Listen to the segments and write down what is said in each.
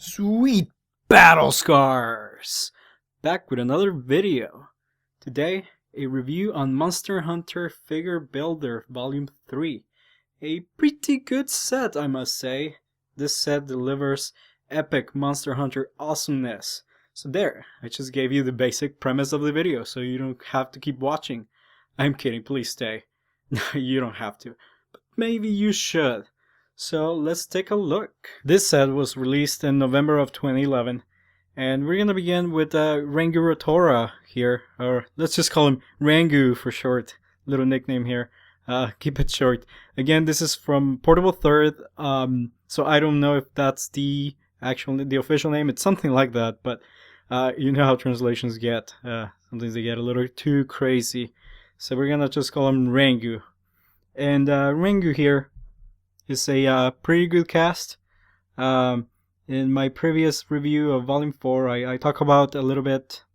Sweet Battlescars! Back with another video. Today, a review on Monster Hunter Figure Builder Volume 3. A pretty good set, I must say. This set delivers epic Monster Hunter awesomeness. So there, I just gave you the basic premise of the video, so you don't have to keep watching. I'm kidding, please stay. No, you don't have to, but maybe you should. So let's take a look. This set was released in November of 2011, and we're gonna begin with Rango here, or let's just call him Rango for short. Little nickname here. Keep it short. Again, this is from Portable Third, so I don't know if that's the official name. It's something like that, but you know how translations get. Sometimes they get a little too crazy. So we're gonna just call him Rango. And Rango here is a pretty good cast. In my previous review of Volume 4, I talk about a little bit,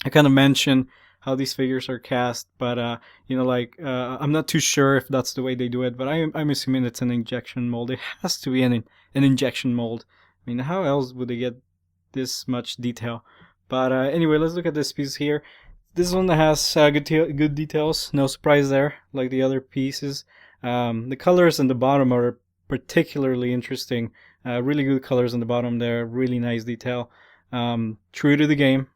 I kind of mention how these figures are cast, but I'm not too sure if that's the way they do it, but I'm assuming it's an injection mold. It has to be an injection mold. I mean, how else would they get this much detail? But anyway, let's look at this piece here. This one has good details, no surprise there, like the other pieces. The colors on the bottom are particularly interesting. Really good colors on the bottom there, really nice detail. True to the game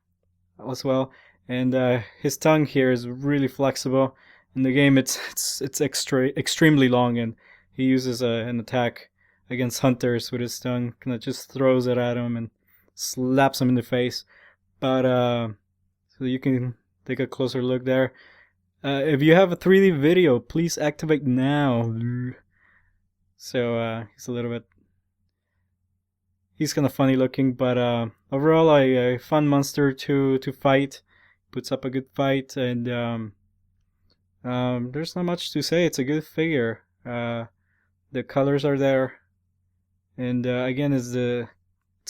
as well. And his tongue here is really flexible. In the game, it's extremely long, and he uses an attack against hunters with his tongue. Kind of just throws it at him and slaps him in the face. But so you can take a closer look there. If you have a 3D video, please activate now. So he's kind of funny looking, but overall a fun monster to fight. Puts up a good fight, and there's not much to say. It's a good figure. The colors are there, and again, it's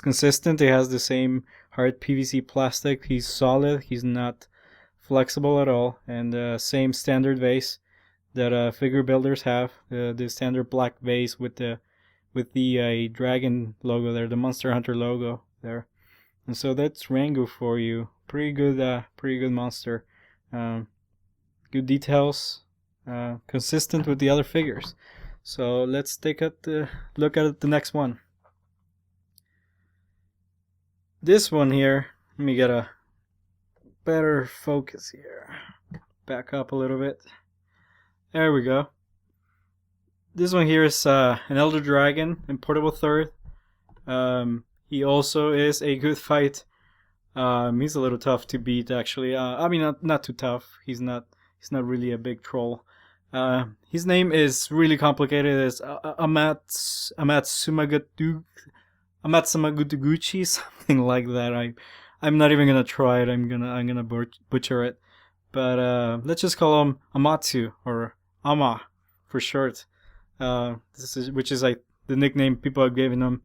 consistent. It has the same hard PVC plastic. He's solid. He's not flexible at all, and same standard vase that figure builders have, the standard black vase with the dragon logo there, the Monster Hunter logo there. And so that's Rango for you. Pretty good monster. Good details, consistent with the other figures. So let's take a look at the next one. This one here, let me get a better focus here. Back up a little bit. There we go. This one here is an Elder Dragon in Portable Third. He also is a good fight. He's a little tough to beat, actually. I mean, not too tough. He's not really a big troll. His name is really complicated. It's Amatsamaguchi, something like that. I'm not even gonna try it. I'm gonna butcher it. But let's just call him Amatsu, or Ama for short. Which is like the nickname people have given him.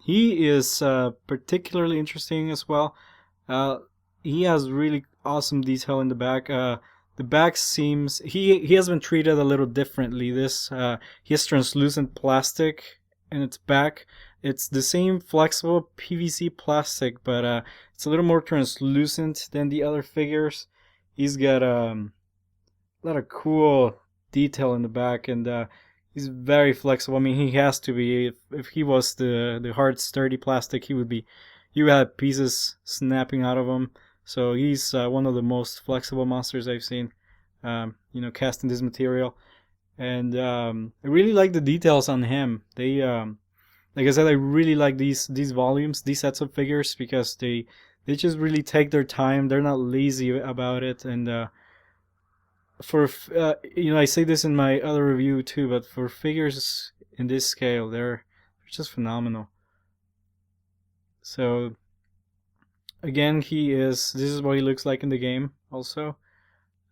He is particularly interesting as well. He has really awesome detail in the back. The back seems he has been treated a little differently. He has translucent plastic in its back. It's the same flexible PVC plastic, but it's a little more translucent than the other figures. He's got a lot of cool detail in the back, and he's very flexible. I mean, he has to be. If he was the hard, sturdy plastic, you had pieces snapping out of him. So he's one of the most flexible monsters I've seen. Cast in this material, and I really like the details on him. They like I said, I really like these volumes, these sets of figures, because they just really take their time. They're not lazy about it, and I say this in my other review too, but for figures in this scale, they're just phenomenal. So again, this is what he looks like in the game also.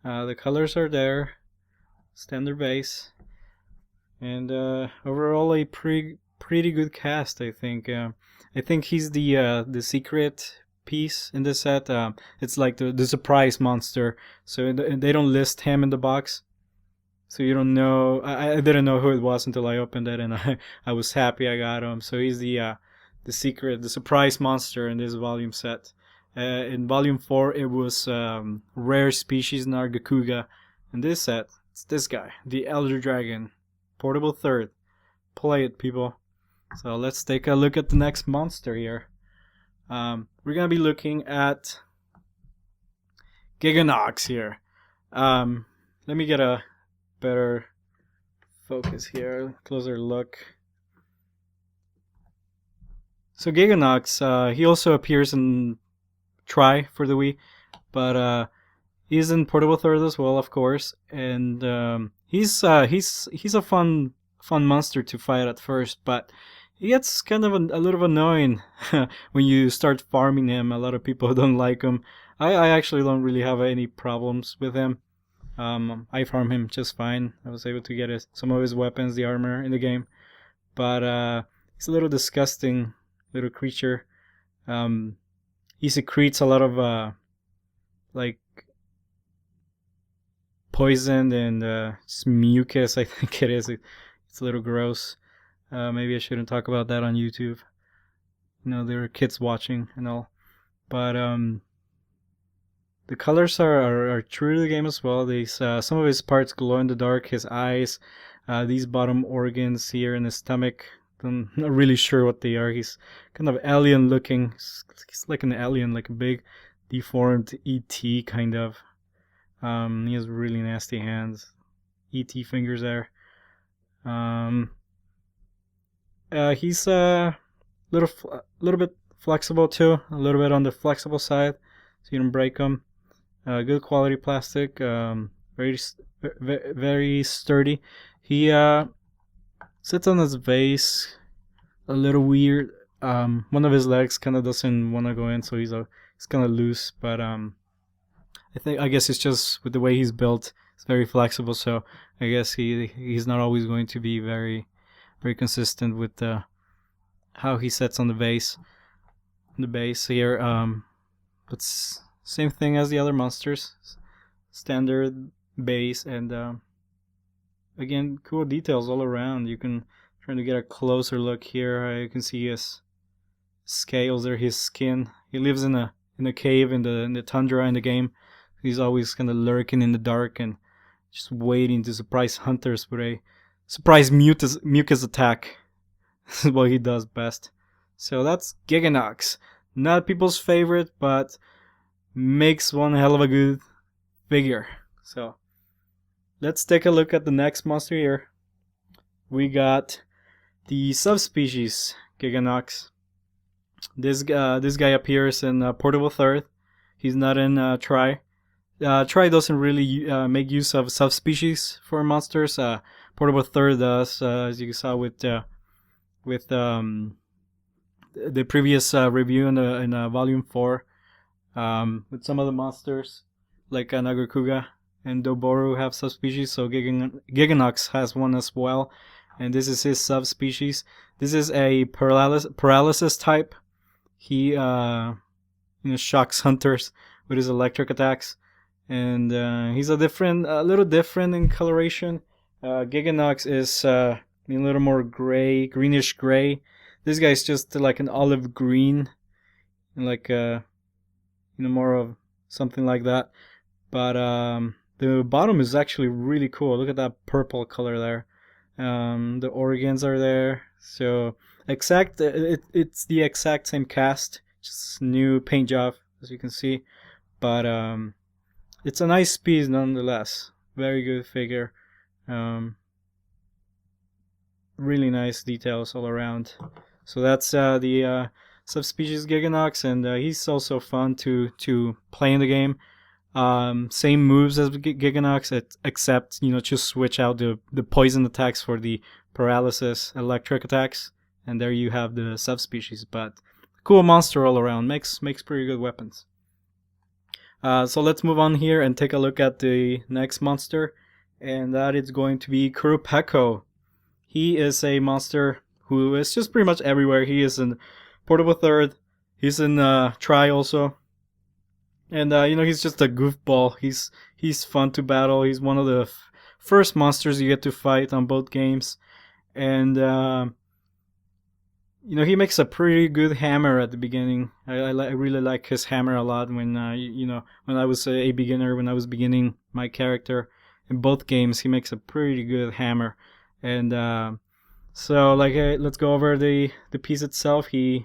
The colors are there, standard base, and overall a pretty good cast, I think. I think he's the secret piece in this set. It's like the surprise monster, so they don't list him in the box, so you don't know. I didn't know who it was until I opened it, and I was happy I got him. So he's the the secret, the surprise monster in this volume set. In volume 4, it was rare species Nargacuga. In this set, it's this guy, the Elder Dragon, portable third. Play it, people. So let's take a look at the next monster here. We're gonna be looking at Giga Knocks here. Let me get a better focus here, closer look. So Giga Knocks, he also appears in Try for the Wii, but he's in portable third as well, of course, and he's a fun monster to fight at first, but he gets kind of a little annoying when you start farming him. A lot of people don't like him. I actually don't really have any problems with him. I farm him just fine. I was able to get some of his weapons, the armor in the game, but he's a little disgusting little creature. He secretes a lot of like poison and mucus, I think it is. It's a little gross. Maybe I shouldn't talk about that on YouTube. You know, there are kids watching and all. But the colors are true to the game as well. These some of his parts glow in the dark. His eyes, these bottom organs here in his stomach. I'm not really sure what they are. He's kind of alien looking. He's like an alien, like a big deformed ET kind of. He has really nasty hands. ET fingers there. He's a little bit flexible too. A little bit on the flexible side, so you don't break him. Good quality plastic. Very sturdy. He sits on his vase, a little weird. One of his legs kind of doesn't want to go in, so he's kind of loose. But I guess it's just with the way he's built. It's very flexible, so I guess he's not always going to be very consistent with how he sets on the base. The base here, but same thing as the other monsters. Standard base and. Again, cool details all around. You can try to get a closer look here. You can see his scales or his skin. He lives in a cave in the tundra in the game. He's always kind of lurking in the dark and just waiting to surprise hunters with a surprise mucus attack. This is what he does best. So that's Giga Knocks. Not people's favorite, but makes one hell of a good figure. So let's take a look at the next monster here. We got the subspecies Giga Knocks. This guy appears in portable third. He's not in Try. Try doesn't really make use of subspecies for monsters. Portable third does, as you saw with the previous review in volume 4. With some of the monsters like Nagakuga and Doboru have subspecies, so Giga Knocks has one as well, and this is his subspecies. This is a paralysis type. He shocks hunters with his electric attacks, and he's a little different in coloration. Giga Knocks is a little more gray, greenish gray. This guy's just like an olive green, like more of something like that. But the bottom is actually really cool. Look at that purple color there. The organs are there. So it's the exact same cast, just new paint job, as you can see. But it's a nice piece nonetheless. Very good figure. Really nice details all around. So that's the subspecies Giga Knocks, and he's also fun to play in the game. Same moves as Giga Knocks, except just switch out the poison attacks for the paralysis electric attacks, and there you have the subspecies. But cool monster all around. Makes pretty good weapons. So let's move on here and take a look at the next monster, and that is going to be Kurupeko. He is a monster who is just pretty much everywhere. He is in portable third. He's in Try also. And he's just a goofball. He's fun to battle. He's one of the first monsters you get to fight on both games. And you know, he makes a pretty good hammer at the beginning. I really like his hammer a lot. When you know, when I was a beginner, when I was beginning my character in both games, he makes a pretty good hammer. And so like, let's go over the piece itself. You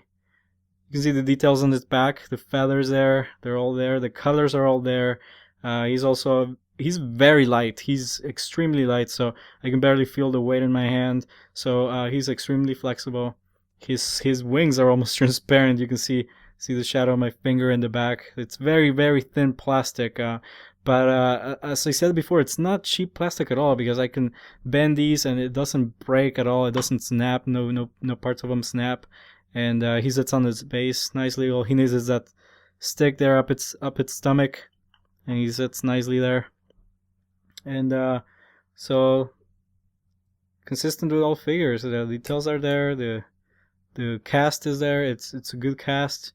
can see the details on his back, the feathers there, they're all there. The colors are all there. He's very light. He's extremely light, so I can barely feel the weight in my hand. So he's extremely flexible. His wings are almost transparent. You can see the shadow of my finger in the back. It's very thin plastic. But as I said before, it's not cheap plastic at all, because I can bend these and it doesn't break at all. It doesn't snap. No parts of them snap. And he sits on his base nicely. All he needs is that stick there up its stomach, and he sits nicely there. And so consistent with all figures. The details are there. The cast is there. It's a good cast.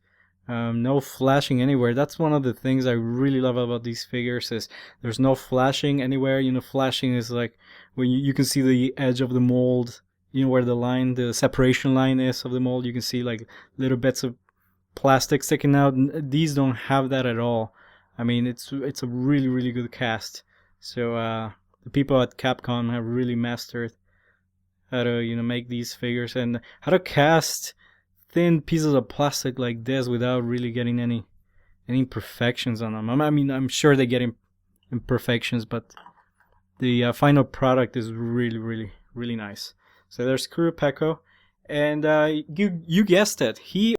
No flashing anywhere. That's one of the things I really love about these figures, is there's no flashing anywhere. You know, flashing is like when you can see the edge of the mold, you know, where the separation line is of the mold. You can see like little bits of plastic sticking out. These don't have that at all. I mean, it's a really good cast. So the people at Capcom have really mastered how to, you know, make these figures and how to cast thin pieces of plastic like this without really getting any imperfections on them. I mean, I'm sure they get imperfections, but the final product is really nice. So there's Kuro Peko, and you guessed it, he